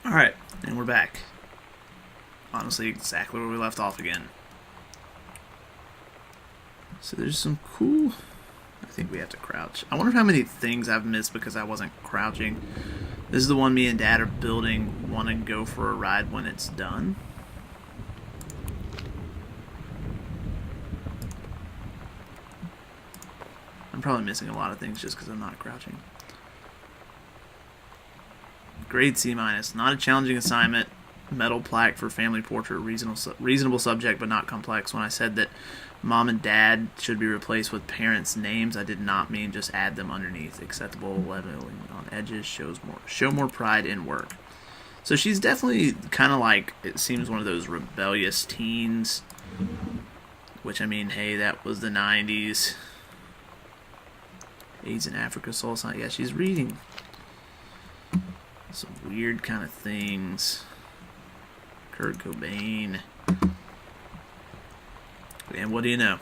Alright, and we're back. Honestly, exactly where we left off again. So there's some cool... I think we have to crouch. I wonder how many things I've missed because I wasn't crouching. This is the one me and Dad are building. Want to go for a ride when it's done. I'm probably missing a lot of things just because I'm not crouching. Grade C-. Not a challenging assignment. Metal plaque for family portrait. Reasonable subject, but not complex. When I said that Mom and Dad should be replaced with parents' names, I did not mean just add them underneath. Acceptable leveling on edges. Show more pride in work. So she's definitely kind of like, it seems, one of those rebellious teens. Which, I mean, hey, that was the 90s. AIDS in Africa, soul sign. Yeah, she's reading some weird kind of things. Kurt Cobain. And what do you know?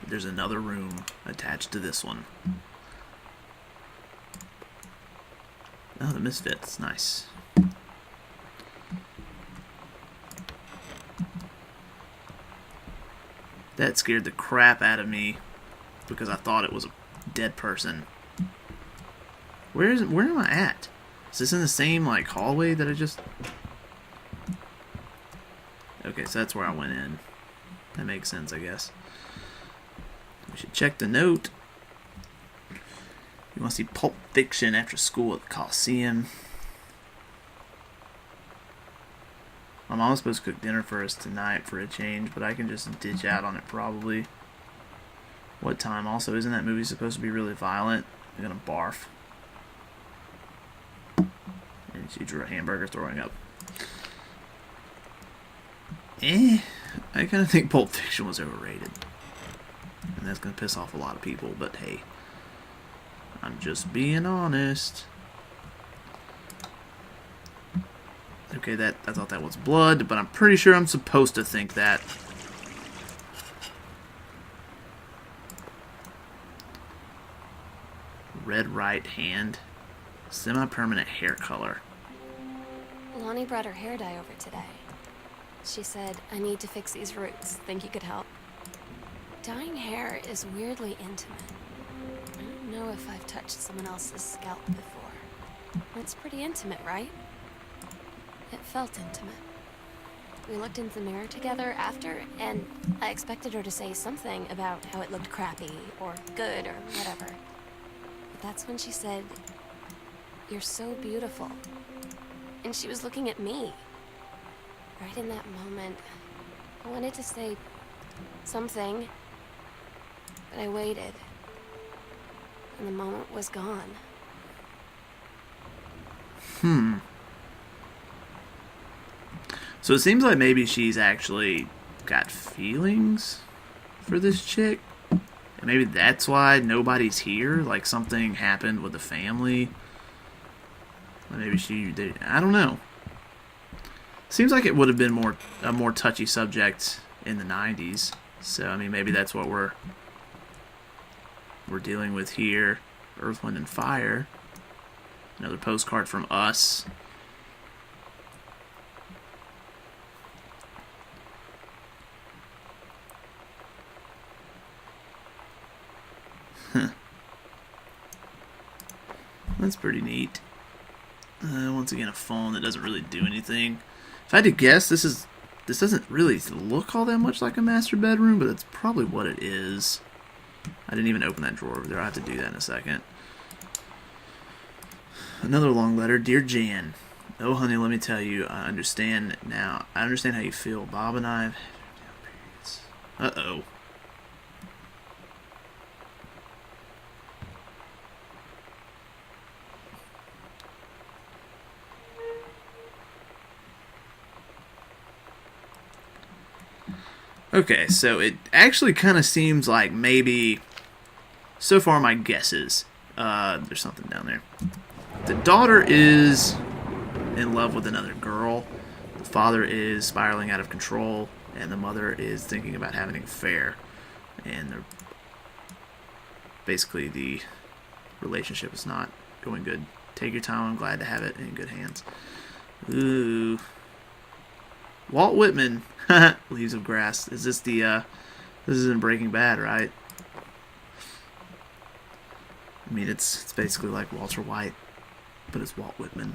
There's another room attached to this one. Oh, the Misfits. Nice. That scared the crap out of me because I thought it was a dead person. Where am I at? Is this in the same like hallway that I just... Okay, so that's where I went in. That makes sense, I guess. We should check the note. You want to see Pulp Fiction after school at the Coliseum. My mom's supposed to cook dinner for us tonight for a change, but I can just ditch out on it probably. What time? Also, isn't that movie supposed to be really violent? I'm gonna barf. And she drew a hamburger throwing up. I kind of think Pulp Fiction was overrated. And that's gonna piss off a lot of people, but hey. I'm just being honest. Okay, I thought that was blood, but I'm pretty sure I'm supposed to think that. Red right hand. Semi-permanent hair color. Lonnie brought her hair dye over today. She said, I need to fix these roots. Think you could help? Dyeing hair is weirdly intimate. I don't know if I've touched someone else's scalp before. It's pretty intimate, right? It felt intimate. We looked in the mirror together after, and I expected her to say something about how it looked crappy, or good, or whatever. But that's when she said, "You're so beautiful." And she was looking at me. Right in that moment, I wanted to say something, but I waited. And the moment was gone. So it seems like maybe she's actually got feelings for this chick. And maybe that's why nobody's here. Like something happened with the family. Or maybe I don't know. Seems like it would have been a more touchy subject in the 90s. So, I mean, maybe that's what we're dealing with here. Earth, Wind, and Fire. Another postcard from us. That's pretty neat. Once again, a phone that doesn't really do anything. If I had to guess, this doesn't really look all that much like a master bedroom, but that's probably what it is. I didn't even open that drawer over there. I'll have to do that in a second. Another long letter. Dear Jan, oh honey, let me tell you, I understand now. I understand how you feel. Bob and I have periods. Uh-oh. Okay, so it actually kind of seems like maybe, so far my guesses, there's something down there. The daughter is in love with another girl, the father is spiraling out of control, and the mother is thinking about having an affair. And basically the relationship is not going good. Take your time, I'm glad to have it in good hands. Ooh. Walt Whitman. Leaves of Grass. Is this the, this isn't Breaking Bad, right? I mean, it's basically like Walter White, but it's Walt Whitman.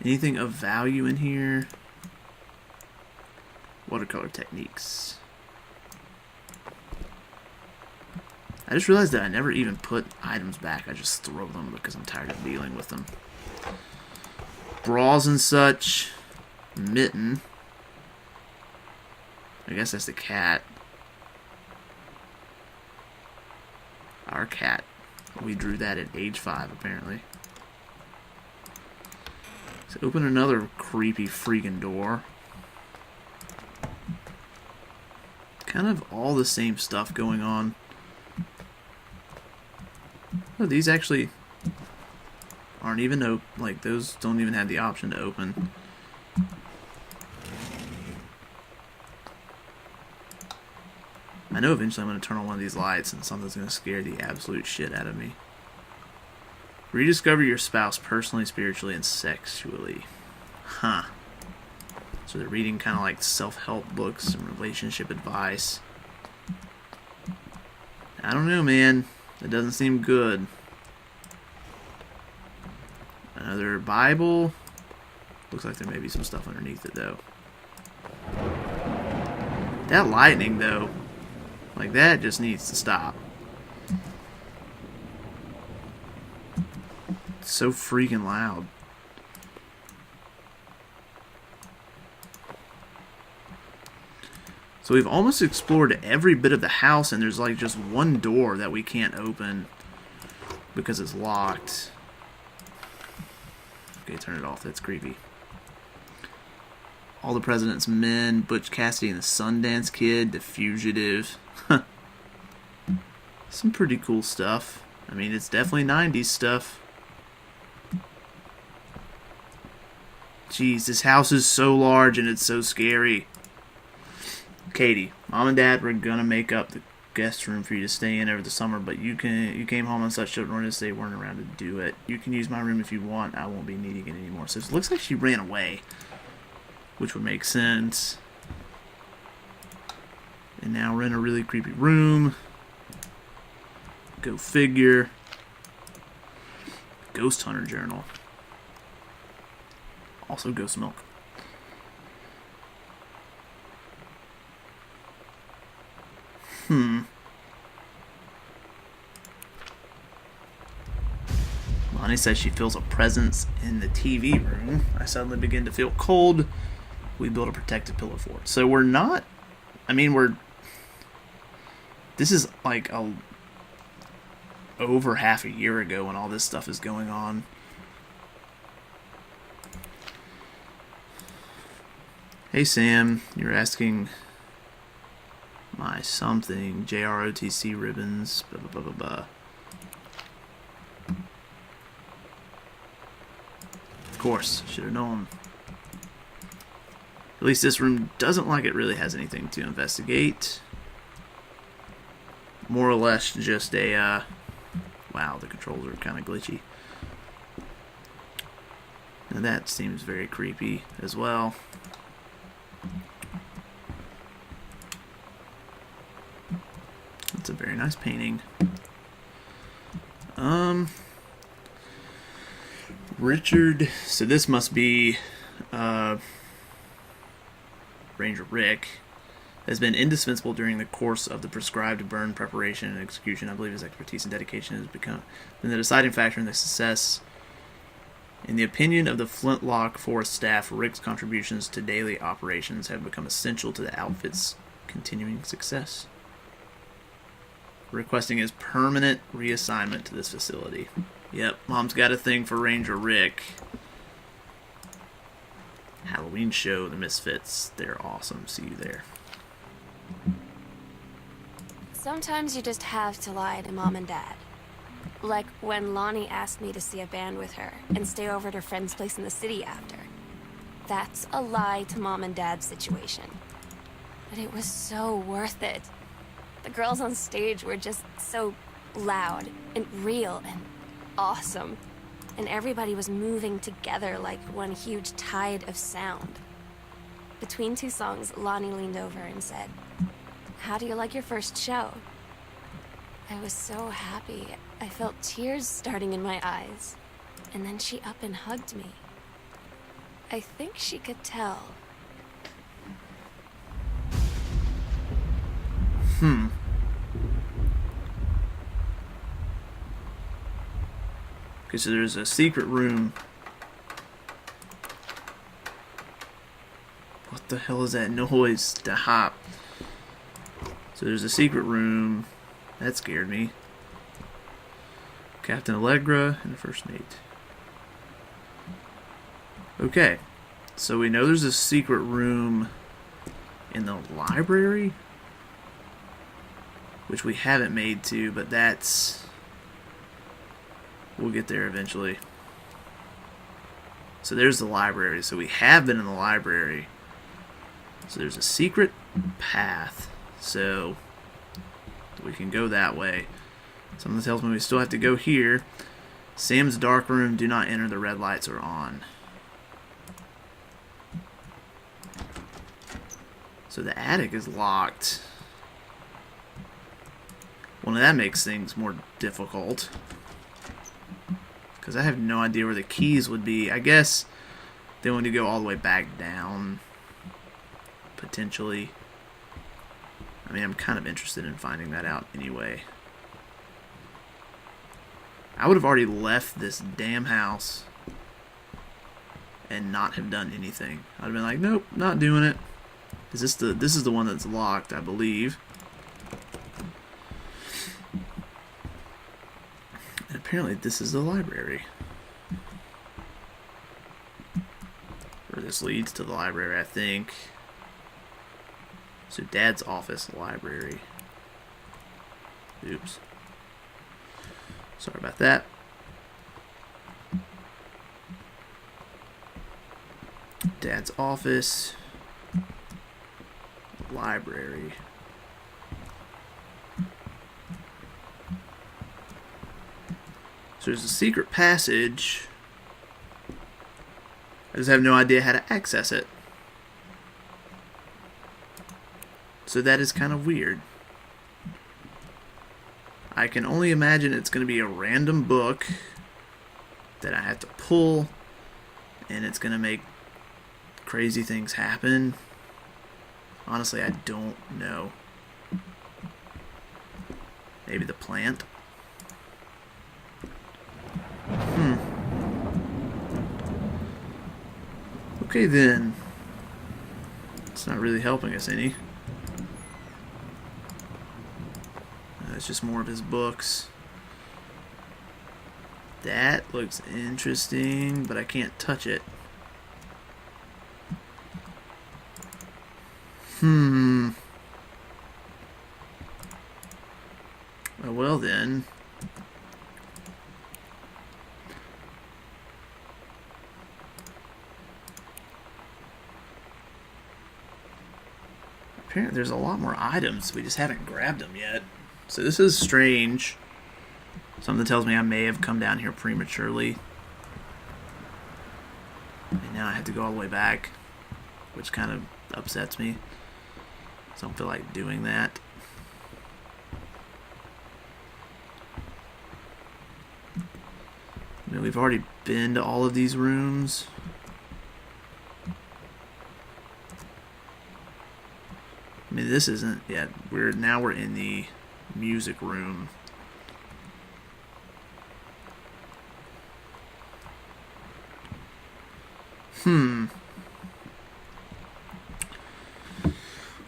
Anything of value in here? Watercolor techniques. I just realized that I never even put items back. I just throw them because I'm tired of dealing with them. Bras and such. Mitten. I guess that's the cat. Our cat. We drew that at age 5, apparently. Let's open another creepy freaking door. Kind of all the same stuff going on. Oh, these actually aren't even open. Like, those don't even have the option to open. I know eventually I'm going to turn on one of these lights and something's going to scare the absolute shit out of me. Rediscover your spouse personally, spiritually, and sexually. Huh. So they're reading kind of like self-help books and relationship advice. I don't know, man. That doesn't seem good. Another Bible. Looks like there may be some stuff underneath it, though. That lightning, though. Like, that just needs to stop. It's so freaking loud. So we've almost explored every bit of the house, and there's like just one door that we can't open because it's locked. Okay, turn it off. That's creepy. All the President's Men, Butch Cassidy and the Sundance Kid, The Fugitive. Some pretty cool stuff. I mean, it's definitely 90s stuff. Jeez, this house is so large and it's so scary. Katie, Mom and Dad were gonna make up the guest room for you to stay in over the summer, but you came home on such short notice they weren't around to do it. You can use my room if you want. I won't be needing it anymore. So it looks like she ran away, which would make sense. And now we're in a really creepy room. Go figure. Ghost Hunter Journal. Also Ghost Milk. Lonnie says she feels a presence in the TV room. I suddenly begin to feel cold. We build a protective pillow fort. So we're not... I mean, this is like over half a year ago when all this stuff is going on. Hey Sam, you're asking my something, JROTC ribbons, blah blah blah blah blah. Of course, should have known. At least this room doesn't like it really has anything to investigate. More or less just a, wow, the controls are kind of glitchy. Now that seems very creepy as well. That's a very nice painting. Richard, so this must be, Ranger Rick, has been indispensable during the course of the prescribed burn preparation and execution. I believe his expertise and dedication has been the deciding factor in the success. In the opinion of the Flintlock Forest staff, Rick's contributions to daily operations have become essential to the outfit's continuing success. Requesting his permanent reassignment to this facility. Yep, Mom's got a thing for Ranger Rick. Halloween show, The Misfits. They're awesome. See you there. Sometimes you just have to lie to Mom and Dad. Like when Lonnie asked me to see a band with her and stay over at her friend's place in the city after. That's a lie to Mom and Dad's situation. But it was so worth it. The girls on stage were just so loud and real and awesome. and everybody was moving together like one huge tide of sound. Between two songs, Lonnie leaned over and said, "How do you like your first show?" I was so happy. I felt tears starting in my eyes. And then she up and hugged me. I think she could tell. Okay, so there's a secret room. What the hell is that noise? The hop. So there's a secret room. That scared me. Captain Allegra and the first mate. Okay, so we know there's a secret room in the library, which we haven't made to, but that's... we'll get there eventually. So there's the library. So we have been in the library. So there's a secret path. So we can go that way. Something tells me we still have to go here. Sam's dark room. Do not enter. The red lights are on. So the attic is locked. Well, that makes things more difficult. Because I have no idea where the keys would be. I guess they want to go all the way back down. Potentially. I mean, I'm kind of interested in finding that out anyway. I would have already left this damn house and not have done anything. I'd have been like, nope, not doing it. This is the one that's locked, I believe. And apparently this is the library. Or this leads to the library, I think. So Dad's office, library. Oops. Sorry about that. Dad's office. Library. So there's a secret passage. I just have no idea how to access it. So that is kind of weird. I can only imagine it's going to be a random book that I have to pull, and it's going to make crazy things happen. Honestly, I don't know. Maybe the plant? Okay then. It's not really helping us any. It's just more of his books. That looks interesting, but I can't touch it. Well then. Apparently there's a lot more items. We just haven't grabbed them yet. So this is strange. Something tells me I may have come down here prematurely. And now I have to go all the way back, which kind of upsets me. So I don't feel like doing that. I mean, we've already been to all of these rooms. I mean, this isn't yet. Now we're in the music room.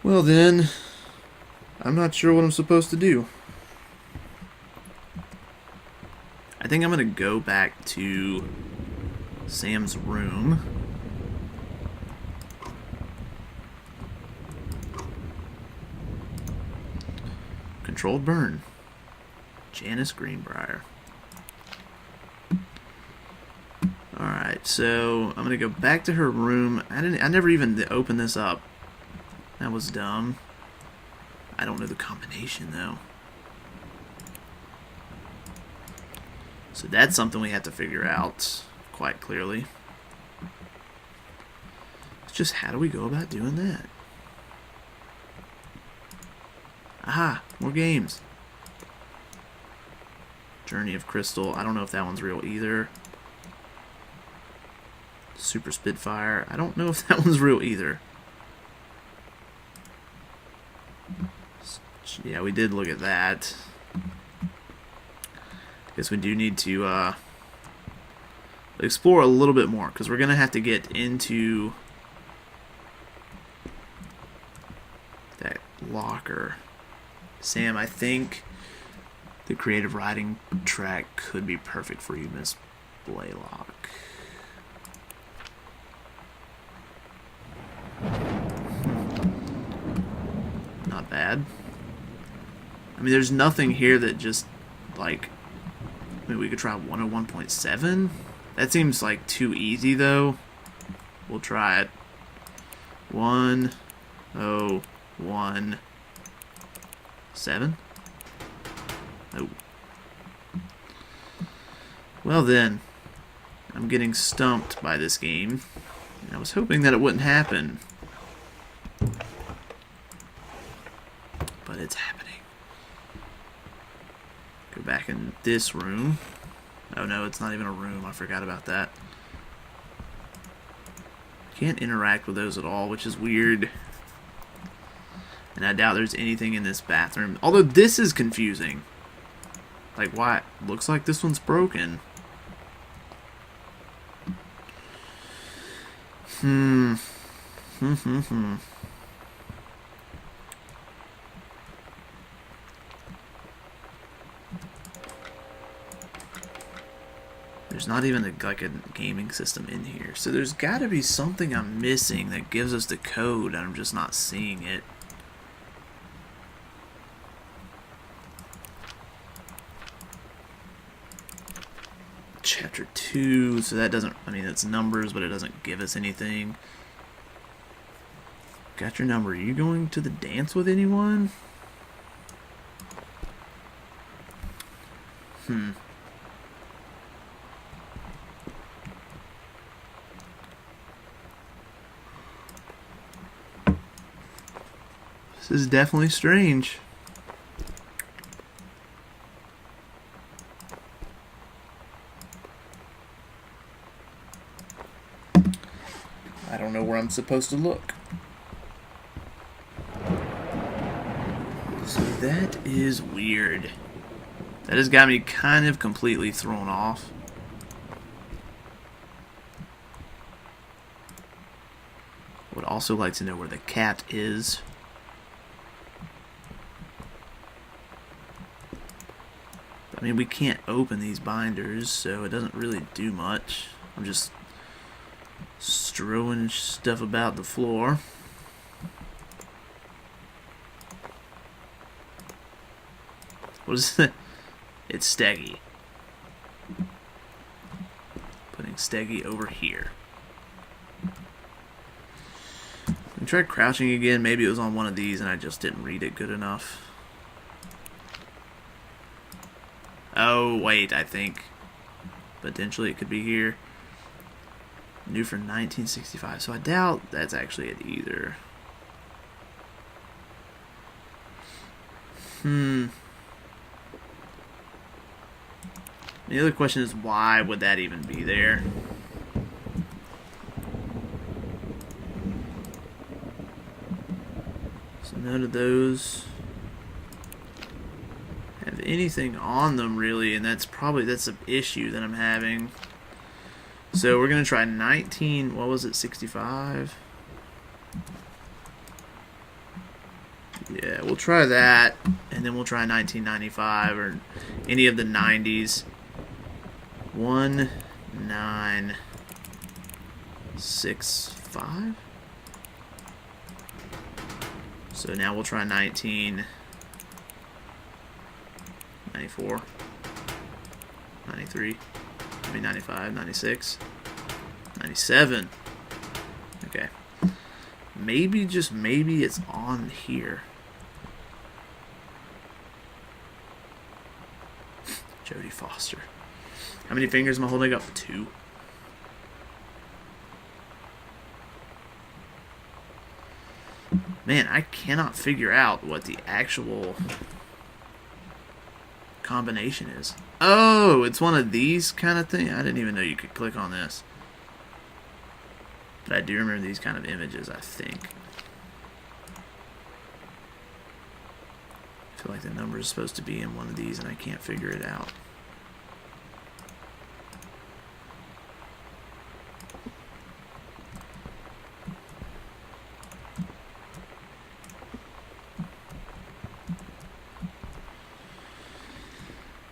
Well then, I'm not sure what I'm supposed to do. I think I'm gonna go back to Sam's room. Controlled burn. Janice Greenbrier. Alright, so I'm gonna go back to her room. I never even opened this up. That was dumb. I don't know the combination though. So that's something we have to figure out quite clearly. It's just how do we go about doing that? Aha, more games. Journey of Crystal. I don't know if that one's real either. Super Spitfire. I don't know if that one's real either. Yeah, we did look at that. Guess we do need to explore a little bit more, because we're going to have to get into that locker. Sam, I think the creative writing track could be perfect for you, Miss Blaylock. Not bad. I mean, there's nothing here that just, like, maybe we could try 101.7? That seems like too easy, though. We'll try it. 101.7? Oh. Well then, I'm getting stumped by this game. I was hoping that it wouldn't happen. But it's happening. Go back in this room. Oh no, it's not even a room. I forgot about that. Can't interact with those at all, which is weird. And I doubt there's anything in this bathroom. Although this is confusing. Like, why? Looks like this one's broken. There's not even like a gaming system in here. So there's got to be something I'm missing that gives us the code and I'm just not seeing it. Chapter 2, so that doesn't, I mean, it's numbers, but it doesn't give us anything. Got your number. Are you going to the dance with anyone? This is definitely strange. I don't know where I'm supposed to look. So that is weird. That has got me kind of completely thrown off. Would also like to know where the cat is. I mean, we can't open these binders, so it doesn't really do much. I'm just strewing stuff about the floor. What is it? It's Steggy. Putting Steggy over here. I tried crouching again. Maybe it was on one of these and I just didn't read it good enough. Oh, wait, I think potentially it could be here. New for 1965, so I doubt that's actually it either. The other question is, why would that even be there? So none of those have anything on them really, and that's an issue that I'm having. So we're gonna try 19. What was it? 65. Yeah, we'll try that, and then we'll try 1995 or any of the 90s. 1965. So now we'll try 1994, 93, maybe 95, 96, 97. Okay. Maybe, just maybe, it's on here. Jodie Foster. How many fingers am I holding up? 2. Man, I cannot figure out what the actual combination is. Oh, it's one of these kind of things. I didn't even know you could click on this. But I do remember these kind of images, I think. I feel like the number is supposed to be in one of these and I can't figure it out.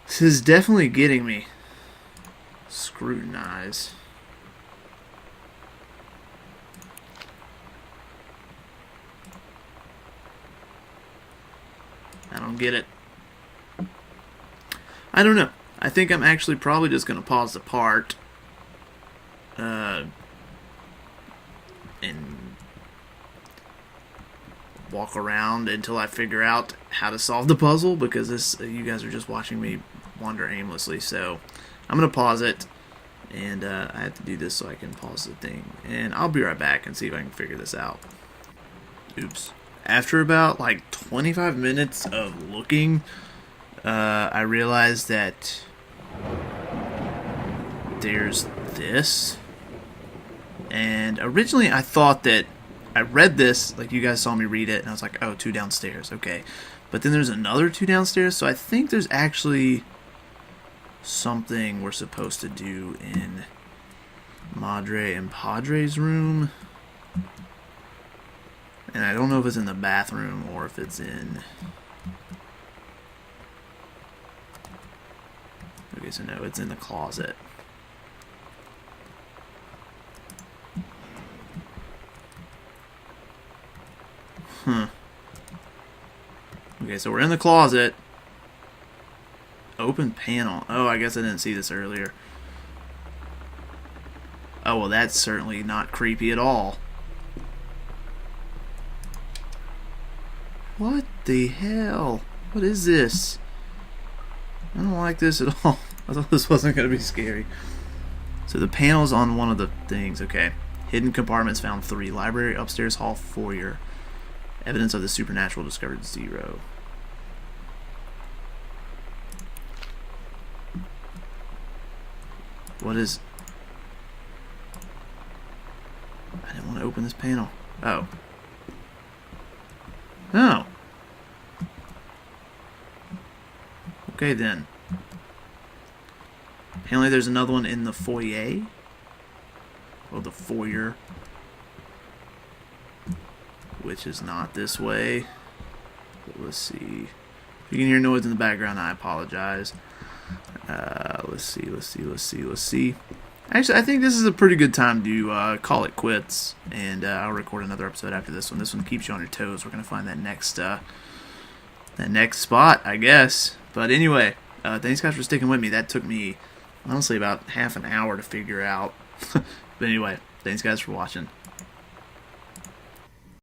This is definitely getting me. Scrutinize. I don't get it. I don't know. I think I'm actually probably just going to pause the part. And walk around until I figure out how to solve the puzzle, because this you guys are just watching me wander aimlessly. So I'm going to pause it, and I have to do this so I can pause the thing. And I'll be right back and see if I can figure this out. Oops. After about like 25 minutes of looking, I realized that there's this. And originally I thought that I read this, like you guys saw me read it, and I was like, oh, 2 downstairs, okay. But then there's another 2 downstairs, so I think there's actually something we're supposed to do in Madre and Padre's room. And I don't know if it's in the bathroom or if it's in... Okay, so no, it's in the closet. Okay, so we're in the closet. Open panel. Oh, I guess I didn't see this earlier. Oh, well, that's certainly not creepy at all. What the hell? What is this? I don't like this at all. I thought this wasn't going to be scary. So the panel's on one of the things. Okay. Hidden compartments found 3. Library, upstairs, hall, foyer. Evidence of the supernatural discovered 0. What is... I didn't want to open this panel. Oh. Oh. Okay then. Apparently there's another one in the foyer. Or the foyer. Which is not this way. But let's see. If you can hear noise in the background, I apologize. Let's see. Actually, I think this is a pretty good time to call it quits, and I'll record another episode after this one. This one keeps you on your toes. We're gonna find that next spot, I guess. But anyway, thanks guys for sticking with me. That took me honestly about half an hour to figure out. But anyway, thanks guys for watching.